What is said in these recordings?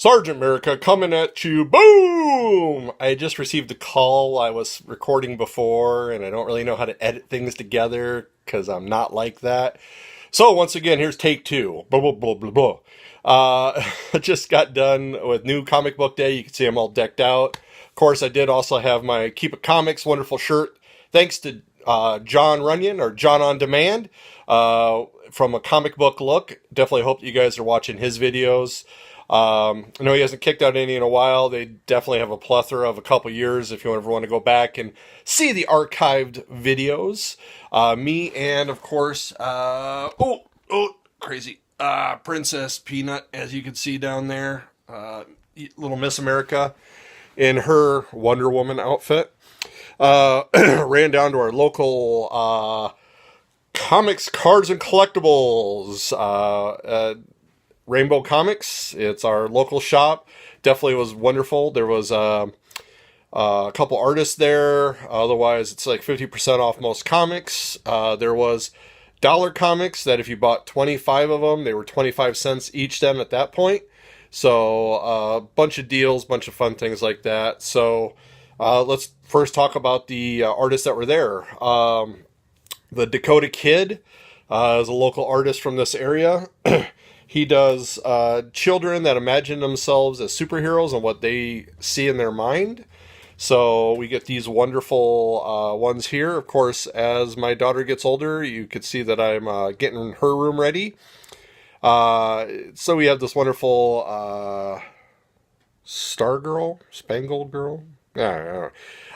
Sergeant America coming at you. Boom! I just received a call. I was recording before, and I don't really know how to edit things together because I'm not like that. So, once again, here's take two. Blah, blah, blah, blah, blah. I just got done with New Comic Book Day. You can see I'm all decked out. Of course, I did also have my Keep It Comics wonderful shirt. Thanks to John Runyon, or John on Demand, from A Comic Book Look. Definitely hope you guys are watching his videos. I know he hasn't kicked out any in a while. They definitely have a plethora of a couple years if you ever want to go back and see the archived videos. Me and, of course, crazy, Princess Peanut, as you can see down there, little Miss America in her Wonder Woman outfit. Ran down to our local comics, cards, and collectibles. Rainbow Comics. It's our local shop. Definitely was wonderful. There was a couple artists there. Otherwise, it's like 50% off most comics. There was dollar comics that if you bought 25 of them, they were 25 cents each then at that point. So a bunch of deals, bunch of fun things like that. So let's first talk about the artists that were there. The Dakota Kid is a local artist from this area. He does children that imagine themselves as superheroes and what they see in their mind. So we get these wonderful ones here. Of course, as my daughter gets older, you could see that I'm getting her room ready. So we have this wonderful Spangled Girl. I don't know.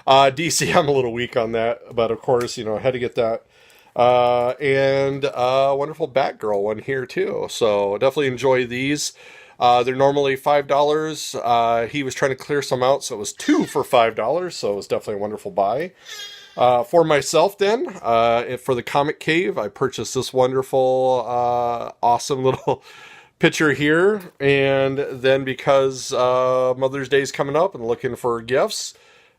DC, I'm a little weak on that, but of course, I had to get that. And a wonderful Batgirl one here too. So definitely enjoy these. They're normally $5. He was trying to clear some out, so it was two for $5. So it was definitely a wonderful buy. For myself then, for the Comic Cave, I purchased this wonderful, awesome little picture here. And then because, Mother's Day is coming up and looking for gifts,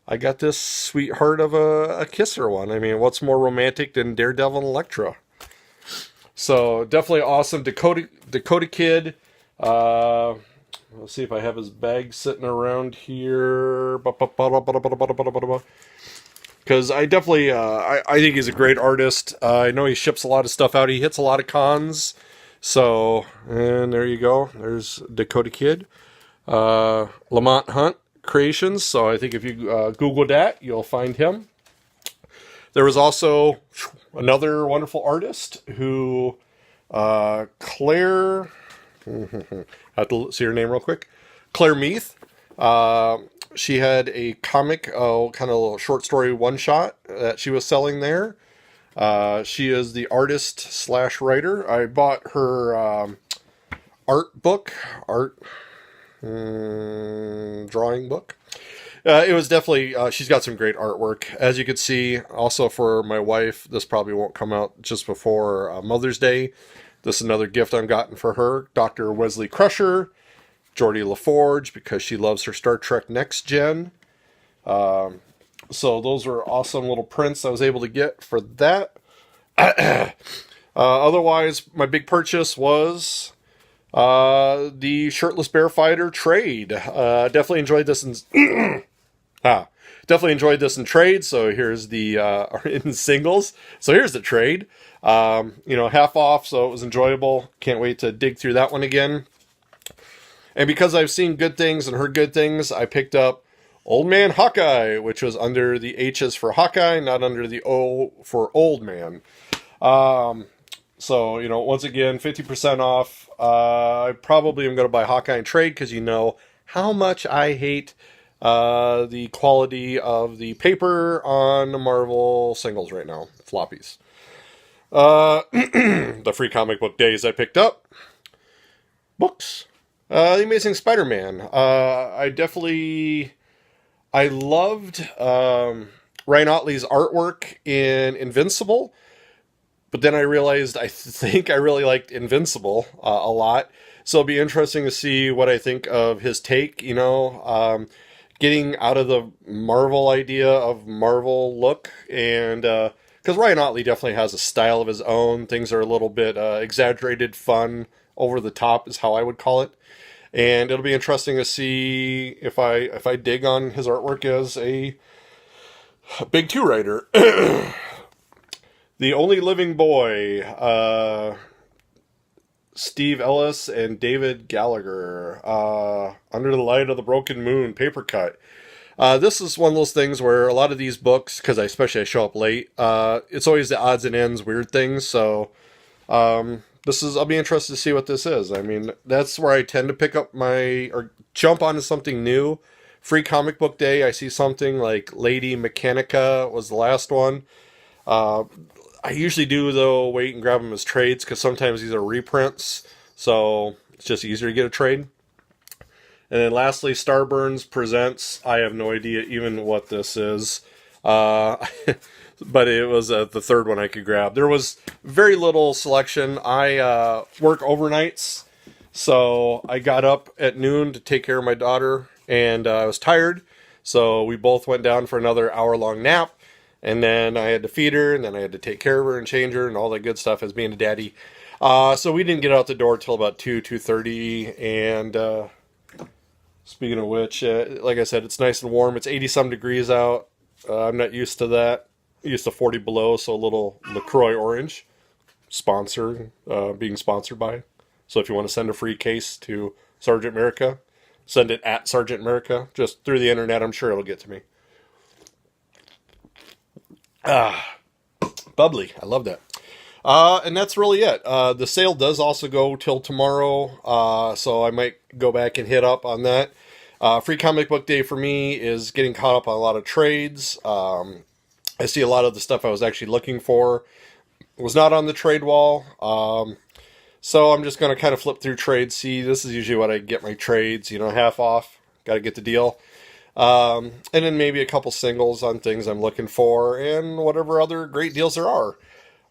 I got this sweetheart of a kisser one. I mean, what's more romantic than Daredevil and Elektra? So definitely awesome. Dakota Kid. Let's see if I have his bag sitting around here. Because I definitely, I think he's a great artist. I know he ships a lot of stuff out. He hits a lot of cons. So, and there you go. There's Dakota Kid. Lamont Hunt Creations. So I think if you Google that, you'll find him. There was also another wonderful artist who, Claire, I have to see her name real quick. Claire Meath. She had a comic, kind of a little short story one shot that she was selling there. She is the artist / writer. I bought her art book, drawing book. It was definitely, she's got some great artwork. As you can see, also for my wife, this probably won't come out just before Mother's Day. This is another gift I've gotten for her. Dr. Wesley Crusher, Geordie LaForge, because she loves her Star Trek Next Gen. So those are awesome little prints I was able to get for that. Otherwise, my big purchase was the Shirtless Bear Fighter trade. Definitely enjoyed this definitely enjoyed this in trade. So here's the in singles. So here's the trade. Half off, so it was enjoyable. Can't wait to dig through that one again. And because I've seen good things and heard good things, I picked up Old Man Hawkeye, which was under the H's for Hawkeye, not under the O for Old Man. So, once again, 50% off. I probably am going to buy Hawkeye and trade because you know how much I hate the quality of the paper on the Marvel singles right now, floppies. The free comic book days I picked up. Books. The Amazing Spider-Man. I loved Ryan Ottley's artwork in Invincible. But then I realized I think I really liked Invincible a lot. So it'll be interesting to see what I think of his take, getting out of the Marvel idea of Marvel look. And because Ryan Ottley definitely has a style of his own. Things are a little bit exaggerated, fun, over the top is how I would call it. and it'll be interesting to see if I dig on his artwork as a Big Two writer. The Only Living Boy, Steve Ellis and David Gallagher, Under the Light of the Broken Moon, paper cut. This is one of those things where a lot of these books, because I show up late, it's always the odds and ends, weird things. So I'll be interested to see what this is. I mean, that's where I tend to pick up or jump onto something new. Free Comic Book Day, I see something like Lady Mechanica was the last one. I usually do, though, wait and grab them as trades, because sometimes these are reprints, so it's just easier to get a trade. And then lastly, Starburns presents, I have no idea even what this is, but it was the third one I could grab. There was very little selection. I work overnights, so I got up at noon to take care of my daughter, and I was tired, so we both went down for another hour-long nap. And then I had to feed her, and then I had to take care of her and change her and all that good stuff as being a daddy. So we didn't get out the door till about 2:30. And speaking of which, like I said, it's nice and warm. It's 80-some degrees out. I'm not used to that. I'm used to 40 below, so a little LaCroix Orange. Being sponsored by. So if you want to send a free case to Sergeant America, send it at Sergeant America. Just through the internet, I'm sure it'll get to me. Bubbly. I love that. And that's really it. The sale does also go till tomorrow, so I might go back and hit up on that. Free Comic Book Day for me is getting caught up on a lot of trades. I see a lot of the stuff I was actually looking for was not on the trade wall. So I'm just going to kind of flip through trades. See, this is usually what I get my trades, half off. Got to get the deal. And then maybe a couple singles on things I'm looking for, and whatever other great deals there are.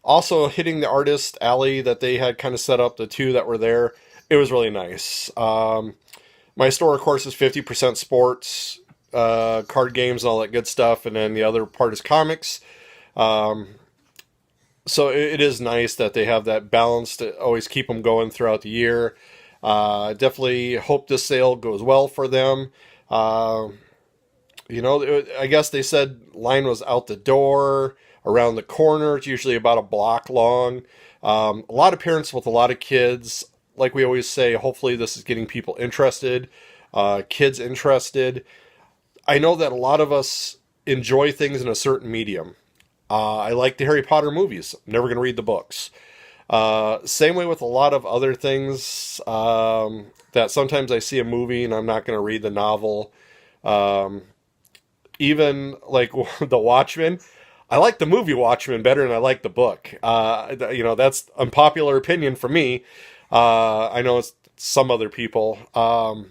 Also, hitting the artist alley that they had kind of set up, the two that were there, it was really nice. My store, of course, is 50% sports, card games, and all that good stuff, and then the other part is comics. So it is nice that they have that balance to always keep them going throughout the year. Definitely hope this sale goes well for them. I guess they said line was out the door, around the corner. It's usually about a block long. A lot of parents with a lot of kids. Like we always say, hopefully this is getting people interested, kids interested. I know that a lot of us enjoy things in a certain medium. I like the Harry Potter movies. I'm never going to read the books. Same way with a lot of other things that sometimes I see a movie and I'm not going to read the novel. Even like The Watchmen, I like the movie Watchmen better than I like the book. That's unpopular opinion for me. I know it's some other people. And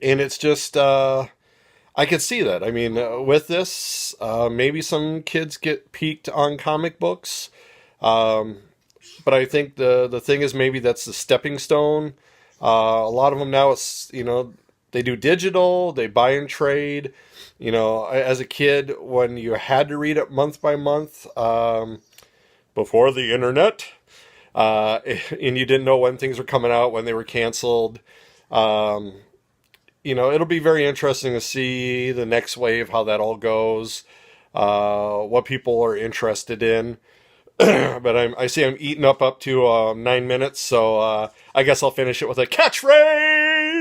it's just, I could see that. I mean, with this, maybe some kids get peaked on comic books. But I think the thing is maybe that's the stepping stone. A lot of them now, it's, they do digital, they buy and trade. As a kid, when you had to read it month by month, before the internet, and you didn't know when things were coming out, when they were canceled, it'll be very interesting to see the next wave, how that all goes, what people are interested in. But I see I'm eating up to 9 minutes, so I guess I'll finish it with a catchphrase!